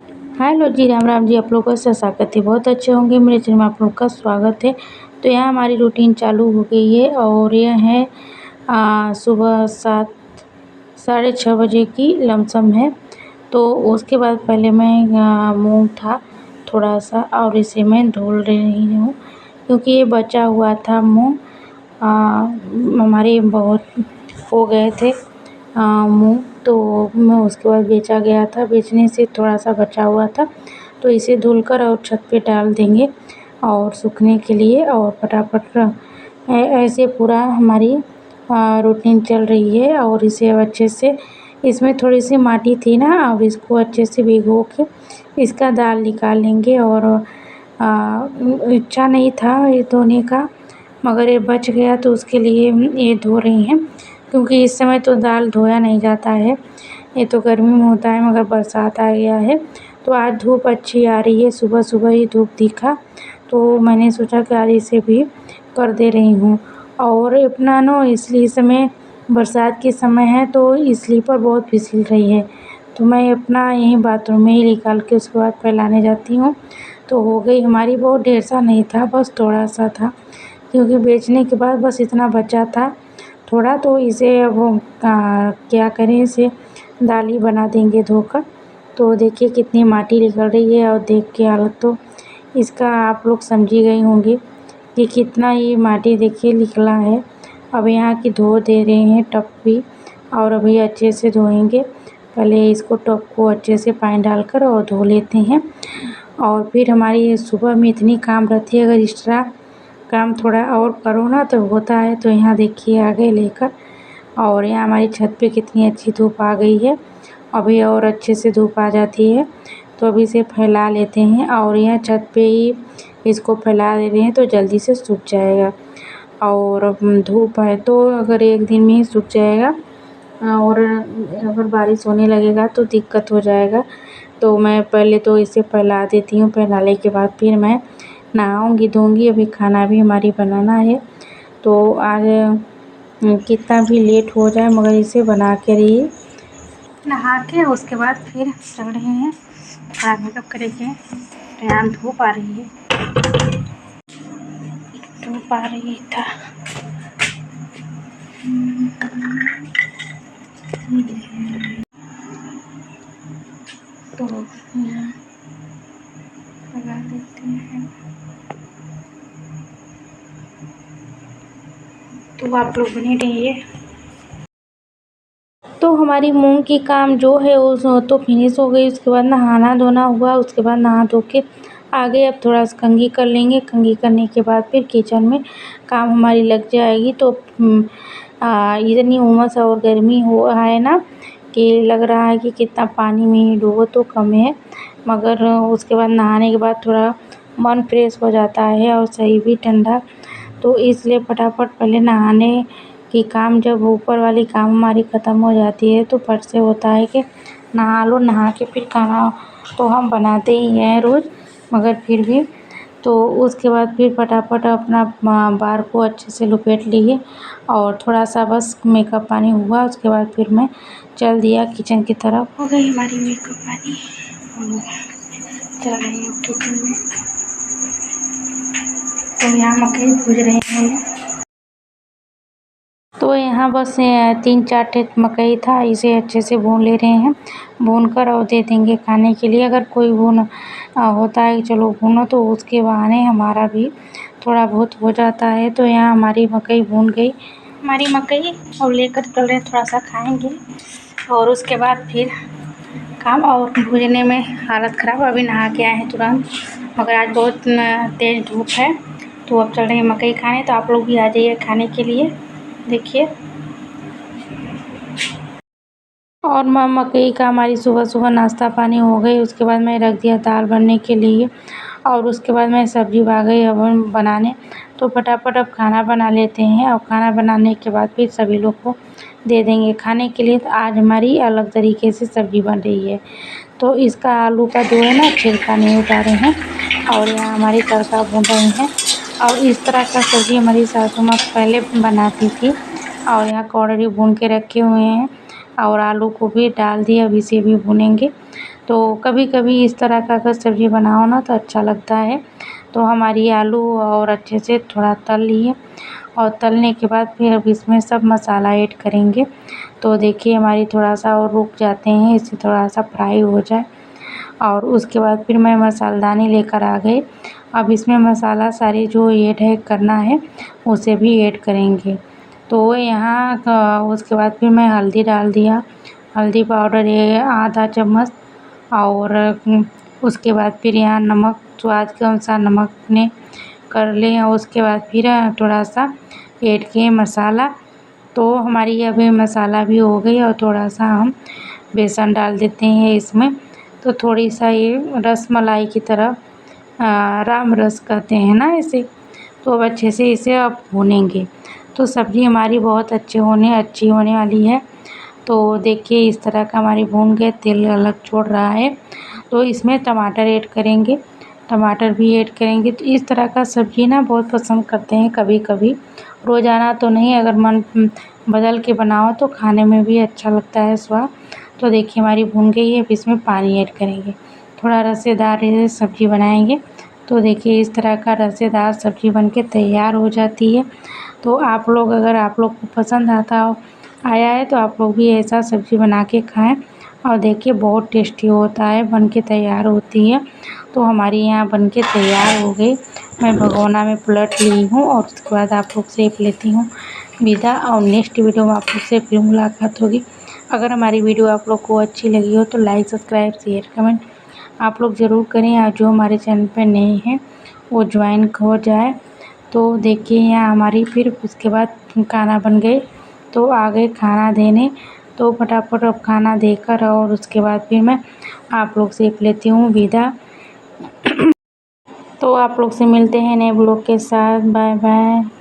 Hello जी, राम राम जी। आप लोगों का स्वागत है। बहुत अच्छे होंगे, मेरे चैनल में आप लोग का स्वागत है। तो यहाँ हमारी रूटीन चालू हो गई है और यह है सुबह 7 साढ़े 6 बजे की लमसम है। तो उसके बाद पहले मैं मुँह उठा थोड़ा सा और इसे मैं धुल रही हूँ, क्योंकि ये बचा हुआ था मुँह। हमारे बहुत हो गए थे मुँह, तो मैं उसके बाद बेचा गया था, बेचने से थोड़ा सा बचा हुआ था। तो इसे धुलकर और छत पे डाल देंगे और सूखने के लिए, और फटाफट ऐसे पूरा हमारी रूटीन चल रही है। और इसे अब अच्छे से, इसमें थोड़ी सी माटी थी ना, अब इसको अच्छे से भिगो के इसका दाल निकाल लेंगे। और इच्छा नहीं था ये धोने का, मगर ये बच गया तो उसके लिए ये धो रही हैं, क्योंकि इस समय तो दाल धोया नहीं जाता है, ये तो गर्मी में होता है, मगर बरसात आ गया है तो आज धूप अच्छी आ रही है। सुबह सुबह ही धूप दिखा तो मैंने सोचा कि आज इसे भी कर दे रही हूँ। और अपना ना, इसलिए इस समय बरसात के समय है तो स्लीपर बहुत फिसल रही है, तो मैं अपना यहीं बाथरूम में ही निकाल के उसके बाद फैलाने जाती हूँ। तो हो गई हमारी, बहुत ढेर सा नहीं था, बस थोड़ा सा था, क्योंकि बेचने के बाद बस इतना बचा था थोड़ा। तो इसे अब क्या करें, इसे दाल ही बना देंगे धोकर। तो देखिए कितनी माटी निकल रही है, और देख के हालत तो इसका आप लोग समझ ही गए होंगे कि कितना ये माटी देखिए निकला है। अब यहाँ की धो दे रहे हैं टब भी, और अभी अच्छे से धोएंगे। पहले इसको टब को अच्छे से पानी डालकर और धो लेते हैं, और फिर हमारी सुबह में इतनी काम रहती है, अगर एक्स्ट्रा काम थोड़ा और करो ना तो होता है। तो यहाँ देखिए आ गए लेकर, और यहाँ हमारी छत पे कितनी अच्छी धूप आ गई है। अभी और अच्छे से धूप आ जाती है तो अभी इसे फैला लेते हैं, और यहाँ छत पे ही इसको फैला दे रहे हैं तो जल्दी से सूख जाएगा। और धूप है तो अगर एक दिन में ही सूख जाएगा, और अगर बारिश होने लगेगा तो दिक्कत हो जाएगा। तो मैं पहले तो इसे फैला देती हूँ, फैलाने के बाद फिर मैं नहाऊँगी धोऊँगी। अभी खाना भी हमारी बनाना है, तो आज कितना भी लेट हो जाए मगर इसे बना के ही नहा के उसके बाद फिर चल रहे हैं, थोड़ा मेकअप करेंगे। तो यहाँ धूप आ रही है, धूप आ रही था। तो यहाँ लगा देते हैं। तो आप लोग बने रहिए। तो हमारी मूंग की काम जो है उस तो फिनिश हो गई। उसके बाद नहाना धोना हुआ, उसके बाद नहा धो के आ गए। अब थोड़ा सा कंघी कर लेंगे, कंघी करने के बाद फिर किचन में काम हमारी लग जाएगी। तो इतनी उमस और गर्मी हो है ना, कि लग रहा है कि कितना पानी में डूबो तो कम है, मगर उसके बाद नहाने के बाद थोड़ा मन फ्रेश हो जाता है और सही भी ठंडा। तो इसलिए फटाफट पहले नहाने की काम, जब ऊपर वाली काम हमारी ख़त्म हो जाती है तो फट से होता है कि नहा लो, नहा के फिर खाना तो हम बनाते ही हैं रोज़, मगर फिर भी तो उसके बाद फिर फटाफट अपना बाल को अच्छे से लपेट लिए, और थोड़ा सा बस मेकअप पानी हुआ। उसके बाद फिर मैं चल दिया किचन की तरफ। हो गई हमारी मेकअप पानी, चल रही है किचन में। तो यहाँ मकई भूज रहे हैं। तो यहाँ बस 3-4 ठेठ मकई था, इसे अच्छे से भून ले रहे हैं। भून कर और दे देंगे खाने के लिए। अगर कोई होता है चलो भूनो, तो उसके बहाने हमारा भी थोड़ा बहुत हो जाता है। तो यहाँ हमारी मकई भून गई, हमारी मकई, और लेकर चल रहे थोड़ा सा खाएंगे, और उसके बाद फिर काम। और भूनने में हालत ख़राब, अभी नहा के आए हैं तुरंत, मगर आज बहुत तेज़ धूप है। तो अब चल रहे हैं मकई खाने, तो आप लोग भी आ जाइए खाने के लिए। देखिए, और मकई का हमारी सुबह सुबह नाश्ता पानी हो गई। उसके बाद मैं रख दिया दाल बनने के लिए, और उसके बाद मैं सब्ज़ी आ गई अब बनाने। तो फटाफट अब खाना बना लेते हैं, और खाना बनाने के बाद फिर सभी लोग को दे देंगे खाने के लिए। तो आज हमारी अलग तरीके से सब्ज़ी बन रही है। तो इसका आलू का जो है ना छिलका नहीं उतारे हैं, और यहाँ हमारी तड़का भून रही हैं। और इस तरह का सब्ज़ी हमारी सासू माँ पहले बनाती थी। और यहाँ कौड़री भून के रखे हुए हैं, और आलू को भी डाल दिया, अब इसे भी भूनेंगे। तो कभी कभी इस तरह का अगर सब्ज़ी बनाओ ना तो अच्छा लगता है। तो हमारी आलू और अच्छे से थोड़ा तल लिए और तलने के बाद फिर अब इसमें सब मसाला ऐड करेंगे। तो देखिए हमारी थोड़ा सा और रुक जाते हैं, इसे थोड़ा सा फ्राई हो जाए और उसके बाद फिर मैं मसालदानी लेकर आ गई। अब इसमें मसाला सारे जो ऐड है करना है उसे भी ऐड करेंगे। तो यहाँ उसके बाद फिर मैं हल्दी डाल दिया, हल्दी पाउडर ये आधा चम्मच और उसके बाद फिर यहाँ नमक स्वाद के अनुसार नमक ने कर लें और उसके बाद फिर थोड़ा सा ऐड किए मसाला। तो हमारी अभी मसाला भी हो गई और थोड़ा सा हम बेसन डाल देते हैं इसमें। तो थोड़ी सा ये रस मलाई की तरह राम रस कहते हैं ना इसे। तो अब अच्छे से इसे अब भूनेंगे। तो सब्ज़ी हमारी बहुत अच्छी होने वाली है। तो देखिए इस तरह का हमारी भून के तेल अलग छोड़ रहा है। तो इसमें टमाटर ऐड करेंगे, टमाटर भी ऐड करेंगे। तो इस तरह का सब्ज़ी ना बहुत पसंद करते हैं कभी कभी, रोज़ाना तो नहीं, अगर मन बदल के बनाओ तो खाने में भी अच्छा लगता है स्वाद। तो देखिए हमारी भून गई है, अब इसमें पानी ऐड करेंगे, थोड़ा रसेदार सब्ज़ी बनाएंगे। तो देखिए इस तरह का रसेदार सब्ज़ी बनके तैयार हो जाती है। तो आप लोग अगर आप लोग को पसंद आया है तो आप लोग भी ऐसा सब्ज़ी बना के खाएं और देखिए बहुत टेस्टी होता है, बनके तैयार होती है। तो हमारी यहाँ बनके तैयार हो गई। मैं भगोना में पलट ली हूँ और उसके बाद आप लोग से लेती हूँ विदा और नेक्स्ट वीडियो में आप लोग से फिर मुलाकात होगी। अगर हमारी वीडियो आप लोग को अच्छी लगी हो तो लाइक सब्सक्राइब शेयर कमेंट आप लोग ज़रूर करें और जो हमारे चैनल पे नए हैं वो ज्वाइन हो जाए। तो देखिए यहाँ हमारी फिर उसके बाद खाना बन गए। तो आ गए खाना देने। तो फटाफट अब खाना देकर और उसके बाद फिर मैं आप लोग से लेती हूँ विदा। तो आप लोग से मिलते हैं नए ब्लॉग के साथ। Bye bye.